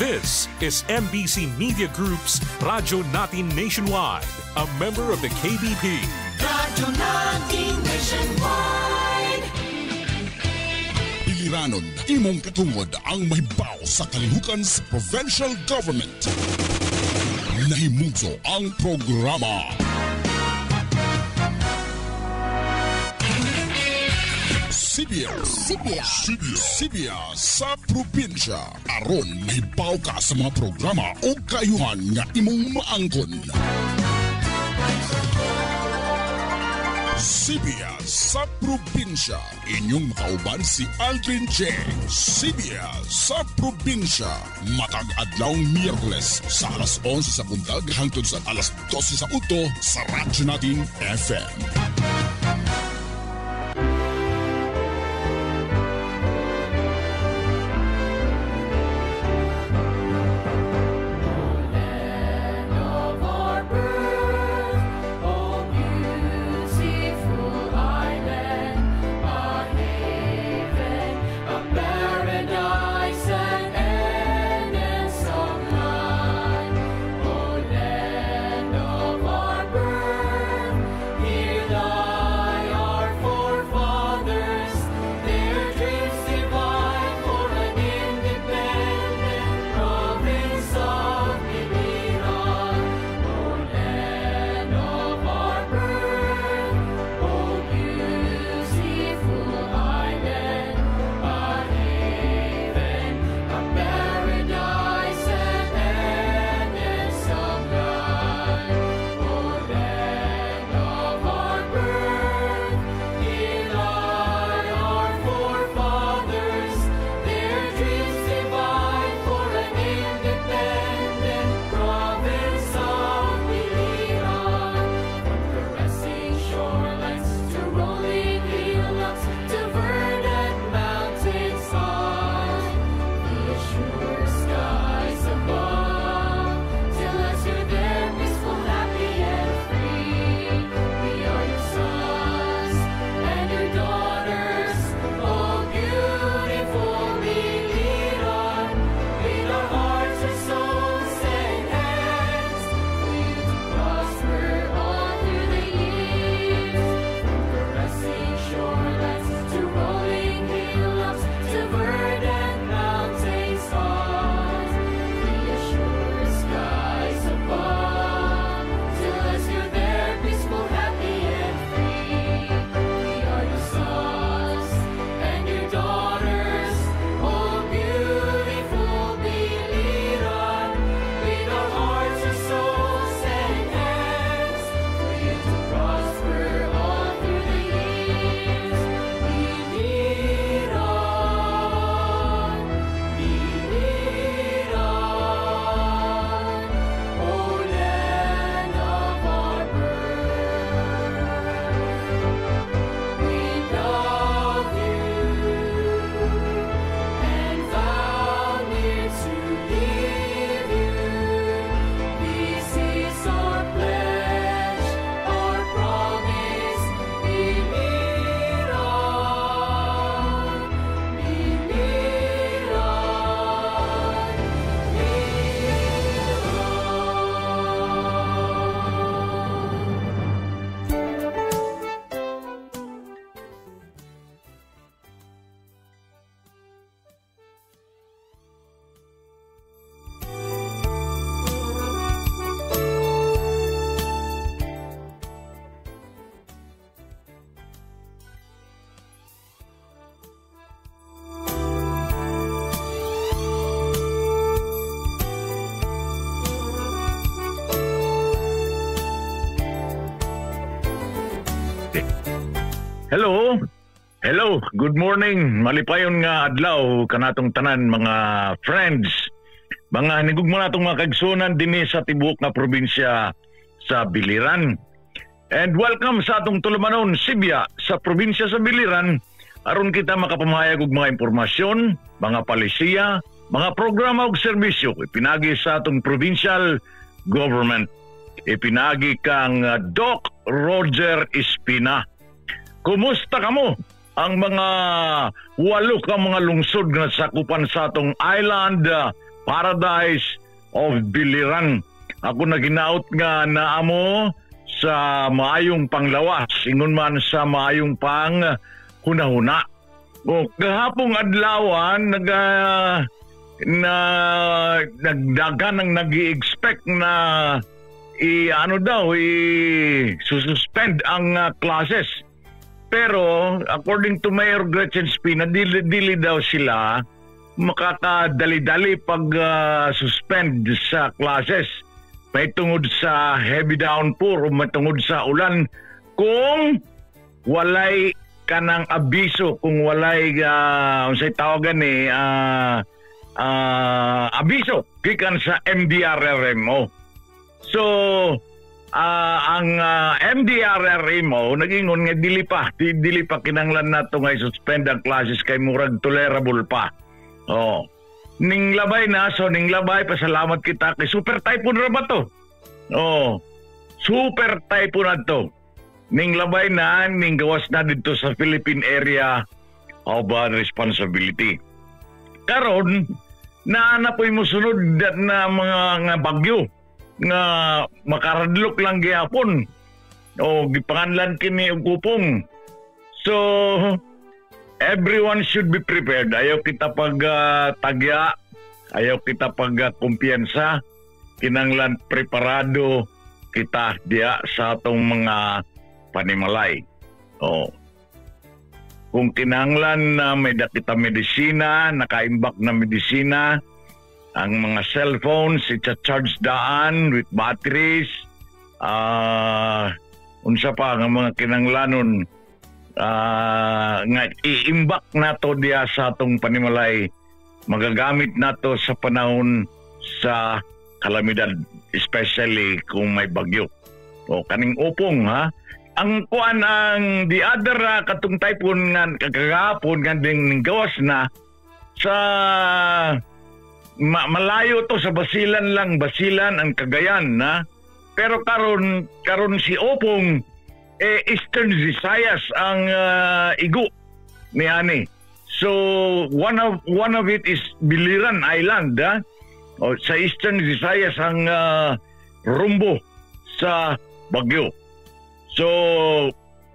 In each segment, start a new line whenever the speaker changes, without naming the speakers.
This is MBC Media Group's Radyo Natin Nationwide, a member of the KBP.
Radyo Natin Nationwide.
Biliranon, imong katungod ang mahibaw sa kalihukan sa provincial government. Nahimugso ang programa. Sibya sa probinsya. Aron mahibaw ka sa mga programa o kayuhan nga imong maangkon. Sibya sa probinsya. Inyong makauban si Aldrin Che. Sibya sa probinsya. Matag adlawng Miyerkules sa alas 11 sa buntag hangtod sa alas 12 sa uto sa Radyo Natin FM.
Hello, good morning. Malipayon nga adlaw kanatong tanan mga friends. Mga hinigugma natong mga kaigsunan dinhi sa tibuok nga probinsya sa Biliran. And welcome sa atong tulumanon Sibya sa probinsya sa Biliran aron kita makapamahayag og mga impormasyon, mga palisiya, mga programa ug serbisyo ipinagi sa atong provincial government. Ipinagi kang Doc Roger Espina. Kumusta kamo? Ang mga 8 ka mga lungsod nga sakupan sa atong island paradise of Biliran. Ako naginaot nga naamo sa maayong panglawas, ingon man sa maayong pang hunahuna. O kahapong adlawan nagdagan ang nag-i-expect na suspend ang classes. Pero according to Mayor Gretchen Spina, dili daw sila makakadali-dali pag suspend sa classes. May tungod sa heavy downpour o may tungod sa ulan kung walay kanang abiso, kung walay unsay tawagan abiso gikan sa MDRRMO. So ang MDRRMO nagingon nga dili pa kinanglan nato nga suspend ang classes kay murag tolerable pa. Ning labay na, pasalamat kita kay super typhoon ra ba to? Super typhoon na to. Ning labay na, ning gawas na dito sa Philippine Area of Responsibility. Karon, naanapoy mo sunod na mga bagyo nga makaradlok lang gihapon. Gipanganlan kini og kupong. So, everyone should be prepared. Ayaw kita tagya, ayaw kita kumpiyansa. Kinanglan preparado kita diya sa atong mga panimalay. Kung kinanglan na may kita medisina, nakaimbak na medisina, ang mga cellphones, i-charge daan with batteries, unsa pa ang mga kinanglanon, nga iimbak nato diya sa atong panimalay, magagamit nato sa panahon sa kalamidad, especially kung may bagyo. Kaning upong ang kuan ang the other katong typhoon nga kagahapon nga ding gawas na sa malayo to sa Basilan ang Cagayan pero karon si Opong Eastern Visayas ang igo niani. So one of it is Biliran Island sa Eastern Visayas ang rumbo sa bagyo. So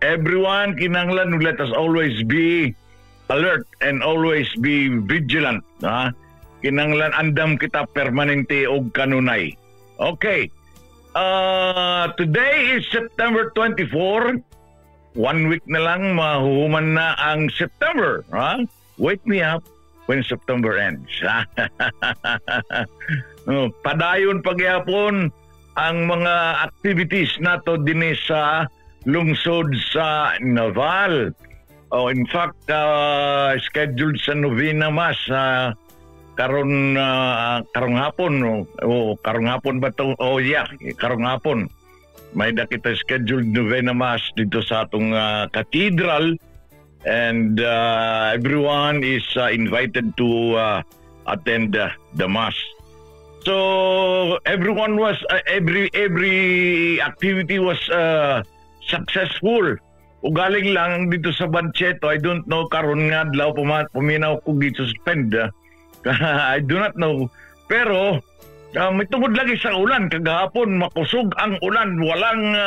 everyone kinanglan, let us always be alert and always be vigilant. Kinanglan andam kita permanente og kanunay. Okay. Today is September 24. 1 week na lang mahuhuman na ang September. Wake me up when September ends. Padayon pagyapon ang mga activities nato dinhi sa lungsod sa Naval. In fact, scheduled sa novena mass karong hapon. Karong hapon ba to? Karong hapon. May kita scheduled novena mass dito sa atong cathedral, and everyone is invited to attend the mass. So everyone was every activity was successful. Ugaling lang dito sa Bancheto, I don't know karon nga adlaw puminaw ko gi-suspend. I do not know. Pero may tungod lagi sa ulan kagahapon, makusog ang ulan, walang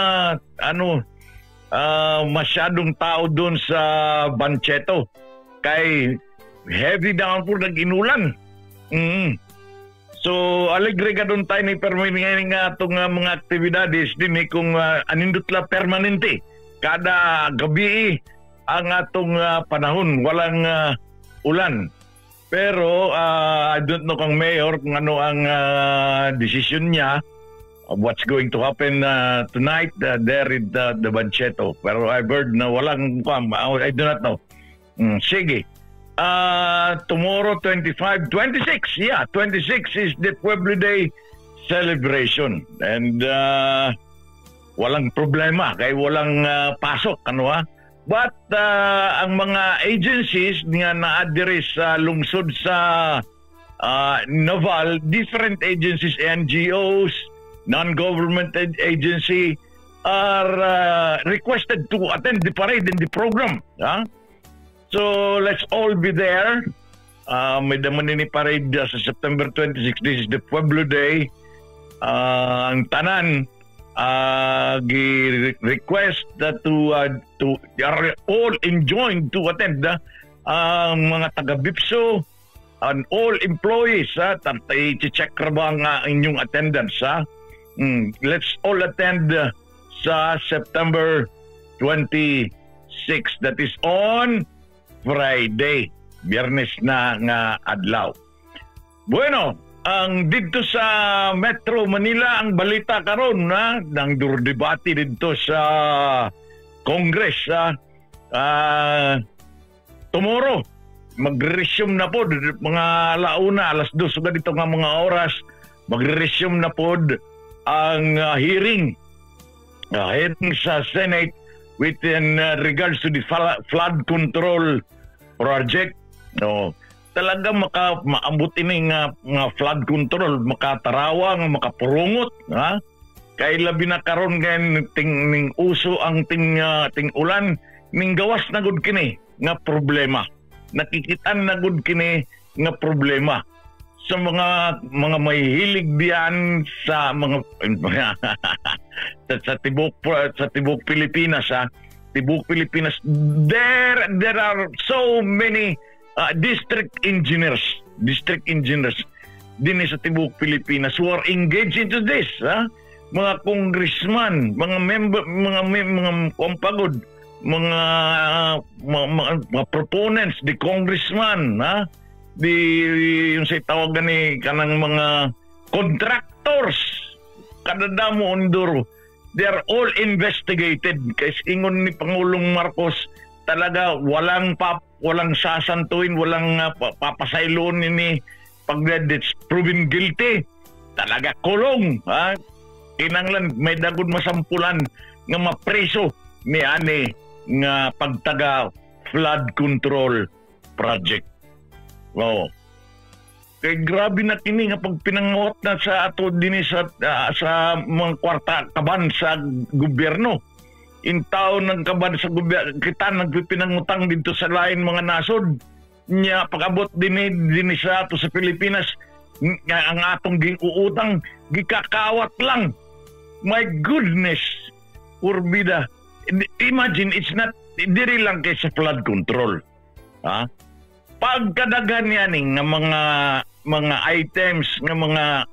masyadong tao doon sa Bancheto kay heavy downpour nag-inulan. So alegre ka doon tayo ni permanente nga itong mga aktibidades din kung anindot lang permanente kada gabi ang atong panahon, walang ulan. Pero I don't know kung mayor kung ano ang decision niya of what's going to happen tonight there in the Bancheto. Pero I've heard na walang I do not know. Sige. Tomorrow 26 is the Pueblo Day celebration, and walang problema kay walang pasok but ang mga agencies nga naa-diri sa lungsod sa Naval, different agencies, NGOs, non-government agency are requested to attend the parade and the program. So let's all be there may daman ni parade sa September 26. This is the Pueblo Day. Ang tanan request that to are all enjoined to attend ang mga taga-BIPSO and all employees i-check ra ba ang inyong attendance let's all attend sa September 26. That is on Friday, Biyernes na nga adlaw. Bueno, ang dito sa Metro Manila ang balita karon nang debate dito sa Congress tomorrow magre-resume na po mga launa alas 2 sa dito nga mga oras magre-resume na po ang hearing sa Senate within regards to the flood control project. No, talaga maambot ini nga flood control makatarawang makapurungot kay labi na karon gan ting uso ang ting ulan ning gawas na gud kini nga problema. Nakikitan na gud kini nga problema sa mga may hilig diyan sa mga sa tibok Pilipinas tibok Pilipinas there are so many district engineers din sa tibok Pilipinas who are engaged into this mga congressman mga member mga kompagod mga proponents, the congressman, yung say tawagan ni kanang mga contractors, kadadamo unduro, they are all investigated. Kasi ingon ni Pangulong Marcos, talaga walang sasantuin, walang papasaylon ni pag it's proven guilty. Talaga kulong, kinanglan may dagod masampulan nga mapreso ni ani nga pagtaga flood control project. Wow. Kay grabe na kini nga pag pinanguot na sa ato dinhi sa mga kwarta kaban sa gobyerno. In taon ng kaban sa gobyerno kita nagpinangutang dito sa lain mga nasod nya pag-abot dinhi sa ato sa Pilipinas ang atong giuutang gikakawat lang. My goodness. Urbida. Imagine, it's not, diri lang kay sa flood control. Pagkadagan yan ng mga items, ng mga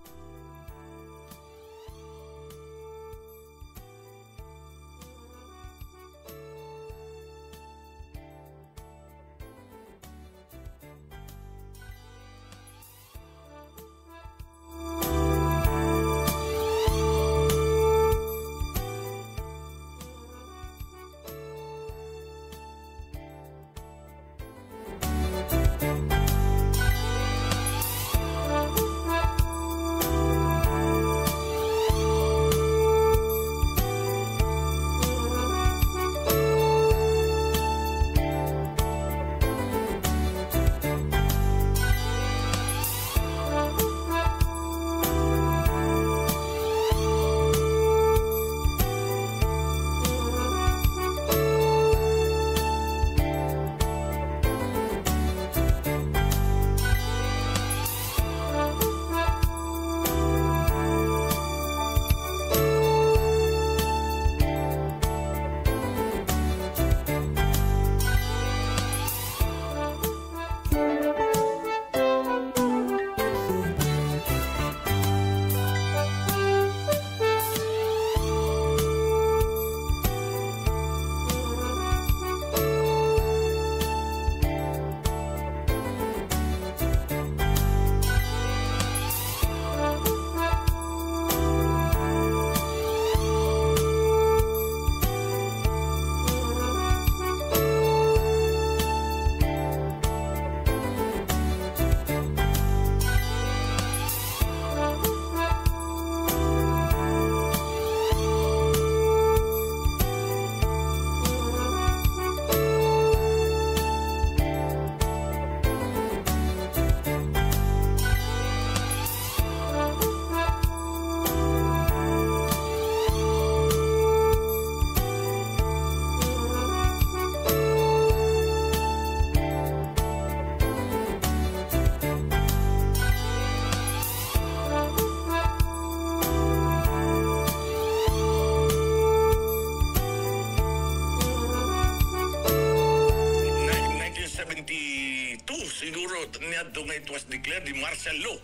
kadto nga it was declared the martial law.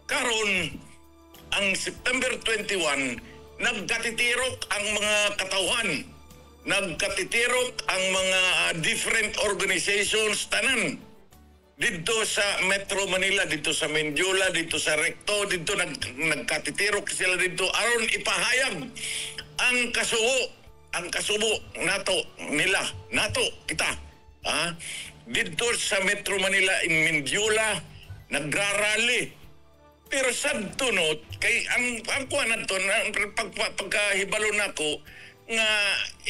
Karon ang September 21 nagkatitirok ang mga katawhan, nagkatitirok ang mga different organizations tanan dito sa Metro Manila, dito sa Mindula, dito sa Recto, dito nagkatitirok sila dito aron ipahayag ang kasubo nato kita dito sa Metro Manila in Mindula nagrarally. Pero sad tunot kay ang kuan nato pagkahibalo nako nga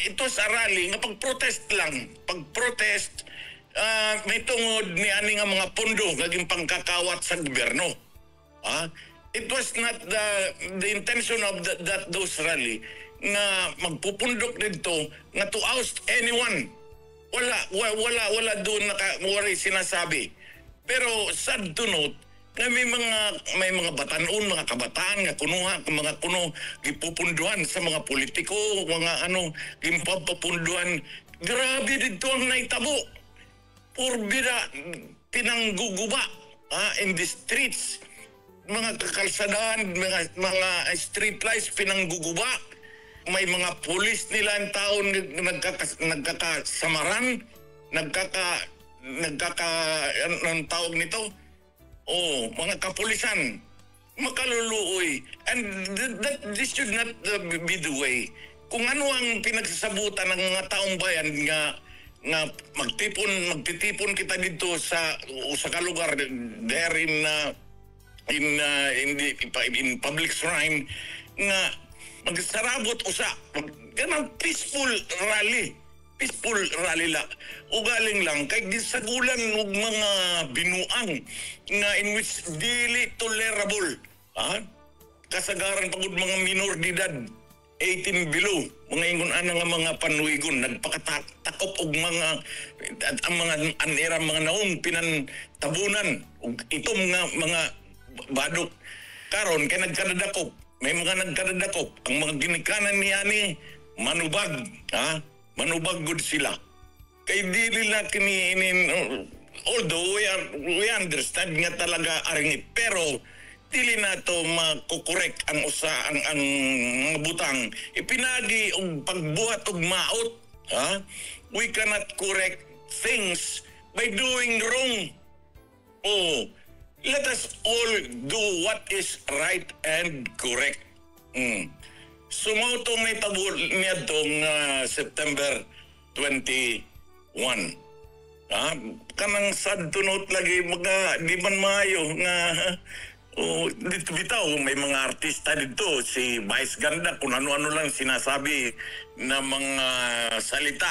ito sa rally nga pagprotest may tungod ni ani nga mga pondo naging pangkakawat sa gobyerno. It was not the intention of those rally nga magpupundok dito nga to oust anyone. Wala doon wala sinasabi. Pero sad tunot nga may mga batanon, mga kabataan nga kuno gipupunduhan sa mga politiko, mga gipapapunduhan. Grabe dito ang naitabo. Purbida tinangguguba in the streets. Mga kakalsadaan, mga street lights pinangguguba. May mga pulis nila ang taon nagkakasamaran, anong tawag nito? Mga kapulisan, makaluluoy. And this should not be the way. Kung ano ang pinagsasabutan ng mga taong bayan nga magtitipon kita dito sa lugar there in public shrine nga magsarabot ganang peaceful rally la. Ugaling lang kay gisagulan og mga binuang nga in which dili tolerable. Kasagaran pagud mga minor de edad 18 below, mga ingon ana nga mga panuigon nagpakatakop og ang mga anira mga naong pinantabunan og itom nga mga badok. Karon kay nagkadadakop, may mga nagkadadakop ang mga ginikanan niani manubag, manubag gud sila. Kay dili na although we understand nga talaga aring pero dili na to makukorek ang butang ipinagi og pagbuhat og maot. We cannot correct things by doing wrong. Let us all do what is right and correct. Sumautong may tabul niya tong September 21. Kanang sad tunot lagi mga di man maayo nga dito bitaw may mga artista dito si Vice Ganda kung ano-ano lang sinasabi na mga salita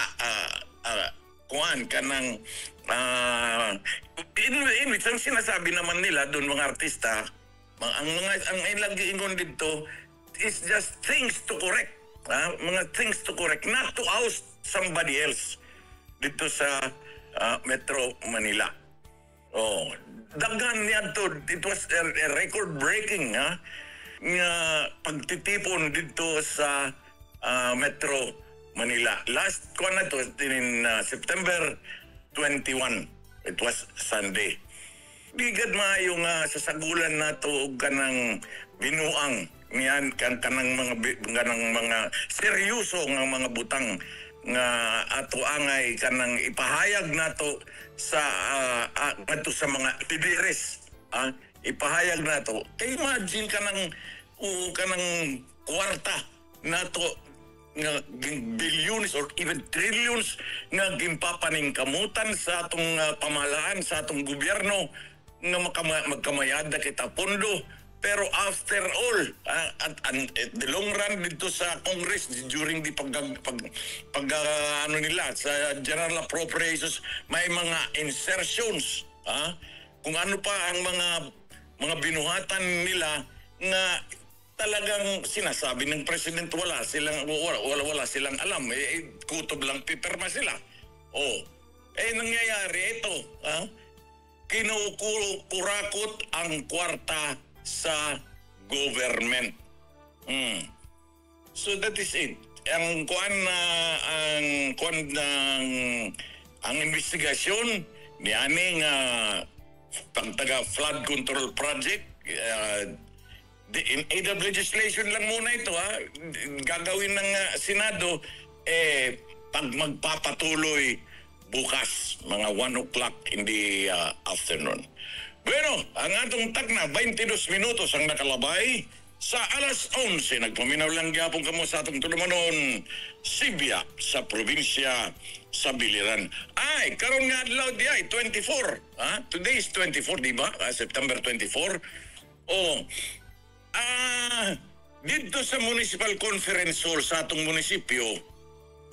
kuan kanang ang sinasabi naman nila doon mga artista ang ilagi ingon dito is just things to correct. Mga things to correct, not to oust somebody else dito sa Metro Manila. Dagan niya to, it was a record-breaking nga pagtitipon dito sa Metro Manila. Last ko na to in September 21. It was Sunday. Bigad maayo nga sasagulan na to kanang binuang niyan kanang mga seryoso nga mga butang nga ato angay kanang ipahayag nato sa adto sa mga lideres. Ipahayag nato. Imagine kanang kwarta nato nga billions or even trillions nga gimpapaning kamutan sa atong pamahalaan, sa atong gobyerno nga magkamayada kita pondo. Pero after all, at the long run dito sa Congress during the nila sa General Appropriations may mga insertions, kung ano pa ang mga binuhatan nila nga talagang sinasabi ng president wala silang alam, kutob lang pipirma sila. Nangyayari ito, kinukurakot ang kwarta sa government. So that is it. Ang investigasyon ni aning taga flood control project. In aid of legislation lang muna ito, gagawin ng Senado, pag magpapatuloy bukas, mga 1 o'clock in the afternoon. Bueno, ang atong takna, 22 minutos ang nakalabay. Sa alas 11, nagpaminaw lang gyapon kamo sa atong tulumanon, Sibya, sa probinsya sa Biliran. Ay, karon nga adlaw di ay 24. Today is 24, di ba? September 24. Dito sa Municipal Conference Hall sa atong munisipyo,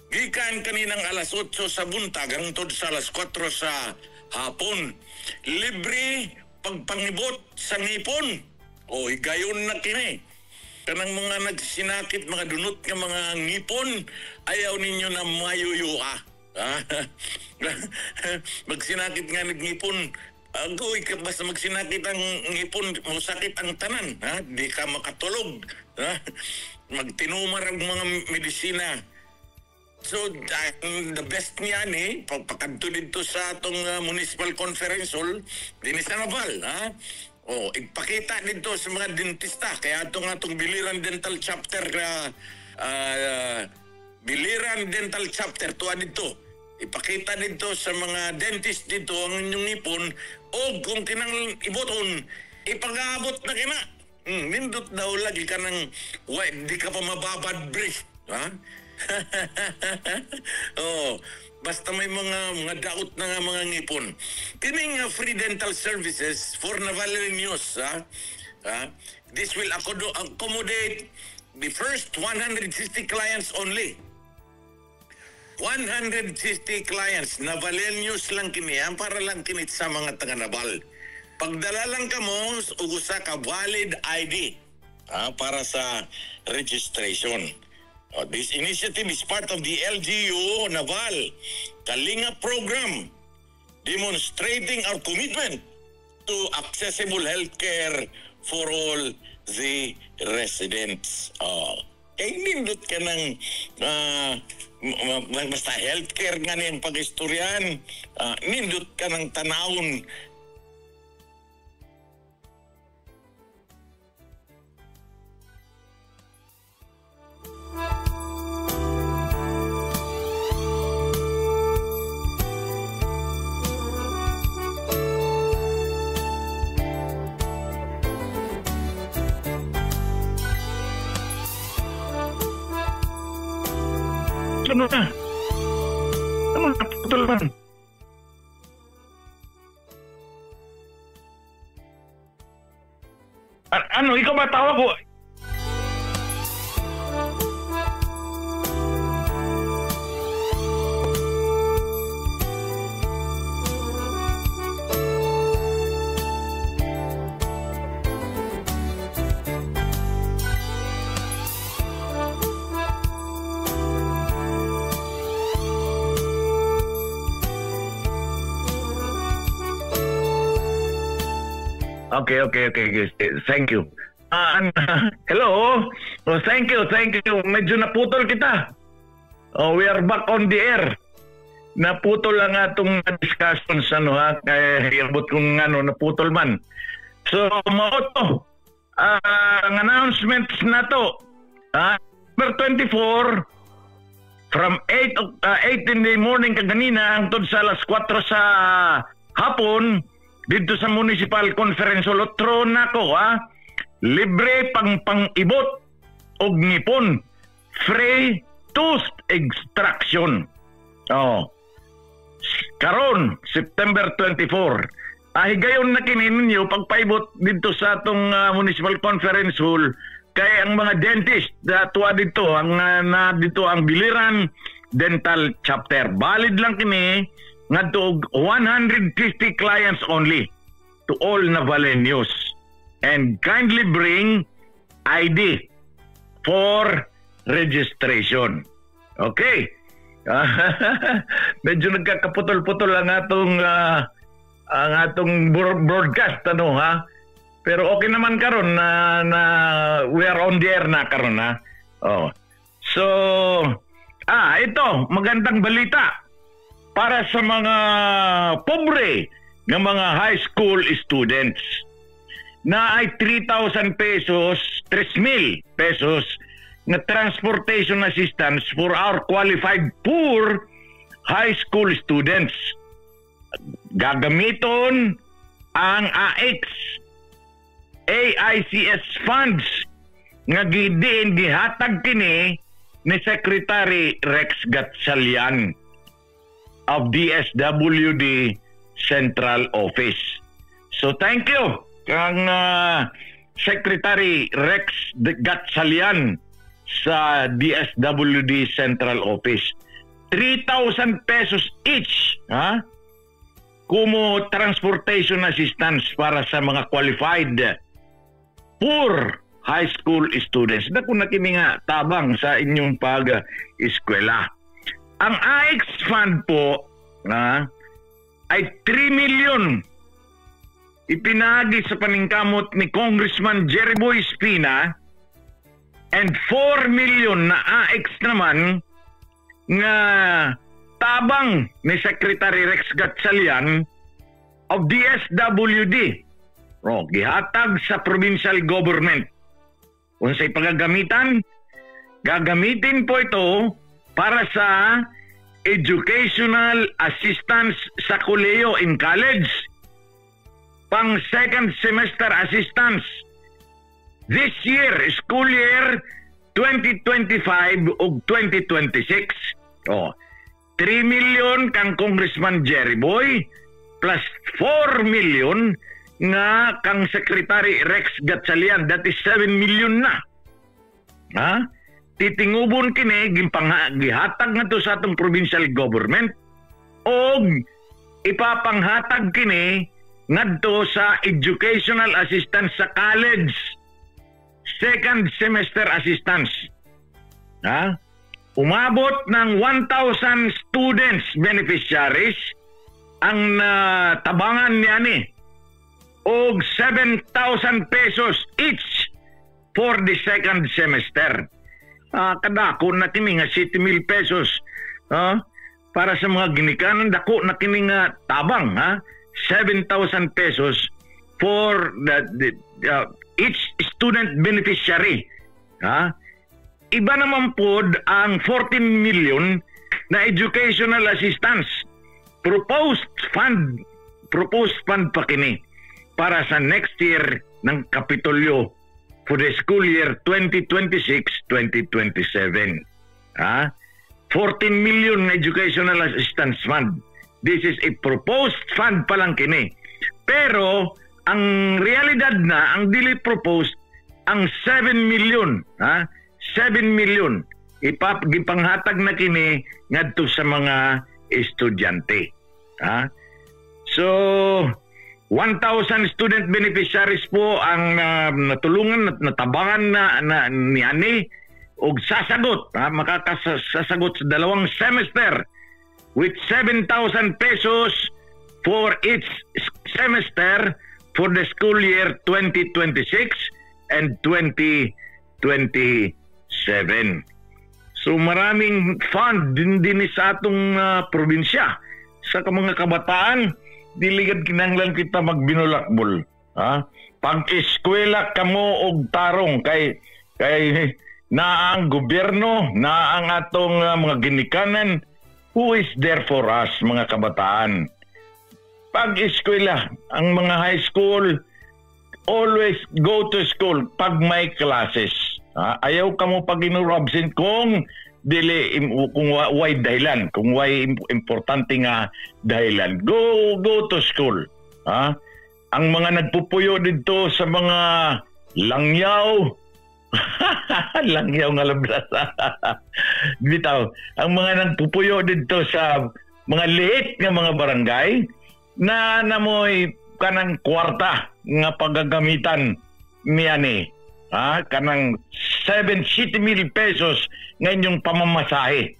gikan kaninang alas 8 sa buntag hangtod sa alas 4 sa hapon, libre pagpangibot sa ngipon. Gayon na kini. Kanang mga nagsinakit, mga dunot nga mga ngipon, ayaw ninyo na mayuyuha. Magsinakit nga ngipon, basta magsinakit ang ngipon, masakit ang tanan. Di ka makatulog. Magtinumar ang mga medisina. So, the best niya pagpakadto dito sa atong Municipal Conference Hall, din sa Naval, ipakita dito sa mga dentista. Kaya atong Biliran Dental Chapter, Biliran Dental Chapter, tuwa dito. Ipakita dito sa mga dentist dito ang inyong ipon, o kung kinang iboton, ipag-aabot na kina. Nindot daw lagi ka ng, di ka pa mababad breath. Basta may mga daot na nga mga ngipon. Kining free dental services for Navaleños, this will accommodate the first 160 clients only. 160 clients, Navaleños lang kini, para lang kinit sa mga taga-Naval. Pagdala lang ka mo, ugusa ka valid ID para sa registration. This initiative is part of the LGU Naval Kalinga program, demonstrating our commitment to accessible healthcare for all the residents. Nindot ka ng basta healthcare nga niyang pag-istoryan, nindot ka ng tanawon.
Ano na? Ano na? Putol man. Ano? Ikaw ba tawag ko? Okay. Thank you. Hello. Thank you. Medyo naputol kita. We are back on the air. Naputol lang atong discussions kaya iabot kong naputol man. So mao to. Ang announcements na to. Number 24 from 8 in the morning kaganina hangtod sa alas 4 sa hapon dito sa Municipal Conference Hall. Otro nako, libre pang-ibot og ngipon, free tooth extraction. Karon September 24. Higayon na kini ninyo pagpaibot dito sa atong Municipal Conference Hall kay ang mga dentist tuwa dito ang Biliran Dental Chapter. Valid lang kini ngadto 150 clients only to all Navaleños, and kindly bring ID for registration. Okay. Medyo nagkakaputol-putol ang atong broadcast pero okay naman karon na we are on the air na karon So ito magandang balita para sa mga pobre ng mga high school students na ay 3,000 pesos, 3,000 pesos na transportation assistance for our qualified poor high school students. Gagamiton ang AICS funds nga gihatag kini ni Secretary Rex Gatchalian of DSWD Central Office. So thank you kang Secretary Rex Gatchalian sa DSWD Central Office. 3,000 pesos each, kumo transportation assistance para sa mga qualified poor high school students. Dako na kini nga tabang sa inyong pag-eskwela. Ang AIX fund po ay 3 million ipinagi sa paningkamot ni Congressman Jerry Boy Espina and 4 million na AIX naman nga tabang ni Secretary Rex Gatchalian of DSWD. Gihatag sa provincial government. Kung sa'y pagagamitan, gagamitin po ito para sa educational assistance sa kolehiyo in college, pang second semester assistance this year, school year 2025 o 2026. 3 million kang Congressman Jerry Boy plus 4 million nga kang Secretary Rex Gatchalian, that is 7 million na. Titingubon kini gihatag nga to sa atong provincial government o ipapanghatag kini ngadto sa educational assistance sa college, second semester assistance. Umabot ng 1,000 students beneficiaries ang tabangan niya ni og 7,000 pesos each for the second semester. Kadako na kini nga 7,000 pesos para sa mga ginikanan, dako na kini nga tabang 7,000 pesos for the each student beneficiary. Iba naman po ang 14 million na educational assistance proposed fund pa kini para sa next year ng Kapitolyo for the school year 2026-2027. 14 million educational assistance fund. This is a proposed fund pa lang kini. Pero ang realidad na, ang dili proposed, ang 7 million. 7 million. Ipanghatag na kini ngadto sa mga estudyante. So, 1,000 student beneficiaries po ang natulungan, natabangan na ni ani og sasagot, makakasasagot sa dalawang semester with 7,000 pesos for each semester for the school year 2026 and 2027. So maraming fund din sa atong probinsya sa mga kabataan. Diligad kinanglan kita magbinulakbol. Pag-eskwela kamo og tarong kay na ang gobyerno, na ang atong mga ginikanan, who is there for us, mga kabataan? Pag-eskwela, ang mga high school, always go to school pag may classes. Ayaw ka mo pag-absent kung dili kung why dahilan, kung why importante nga dahilan. Go to school. Ang mga nagpupuyo dito sa mga langyaw, langyaw nga labras. Bitaw, ang mga nagpupuyo dito sa mga liit nga mga barangay na namoy kanang kwarta nga paggagamitan niya ni kanang 70,000 pesos nga inyong pamamasahe.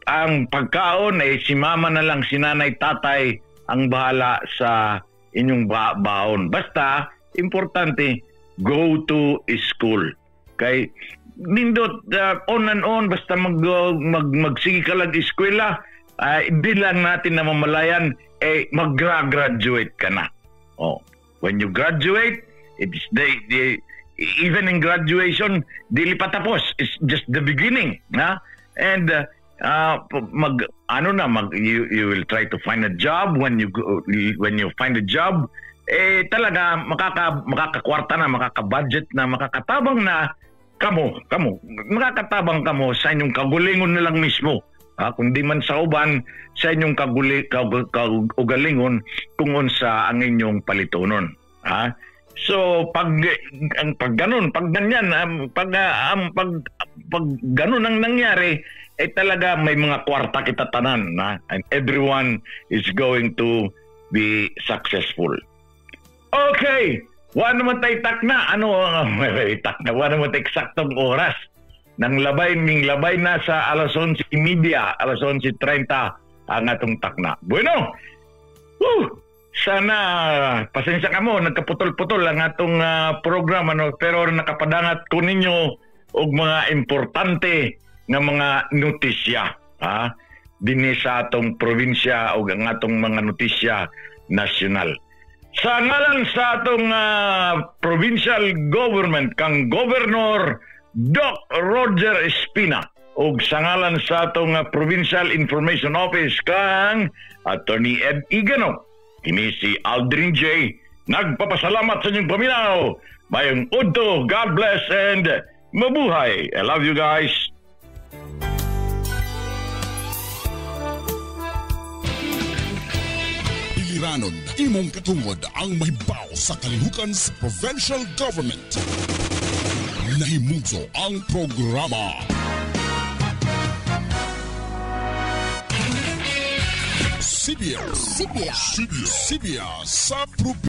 Ang pagkaon ay si mama na lang, si nanay, tatay ang bahala sa inyong baon. Basta, importante, go to school. Kay nindot on and on, basta magsige ka lang eskwela, hindi lang natin namamalayan, mag-graduate ka na. When you graduate, it's even in graduation, dili pa tapos. It's just the beginning. And you will try to find a job. When you find a job, talaga makakakwarta na, makakabudget na, makakatabang na makakatabang kamo sa inyong kagulingon na lang mismo. Kundi man sa uban sa inyong kaugalingon kung unsa ang inyong palitonon. So pag ganun ang nangyari, talaga may mga kwarta kita tanan, and everyone is going to be successful. Okay, wala naman tayo takna. Wala naman tayo eksaktong oras. Nang labay na sa 11:30, 11:30 ang atong takna. Bueno, sana, pasensya ka mo, nagkaputol-putol ang atong program, pero nakapadangat ko ninyo og mga importante nga mga notisya dinhi sa atong probinsya o ang atong mga notisya nasyonal. Sa ngalan sa atong provincial government, kang Governor Doc Roger Espina, ug sa ngalan sa atong Provincial Information Office, kang Attorney Ed Igano, kini si Aldrin J. Nagpapasalamat sa inyong paminaw. Mayong udto, God bless, and mabuhay. I love you guys.
Piliranon, imong katungod ang mahibaw sa kalihukan sa provincial government. Nahimugso ang programa. Sibya sa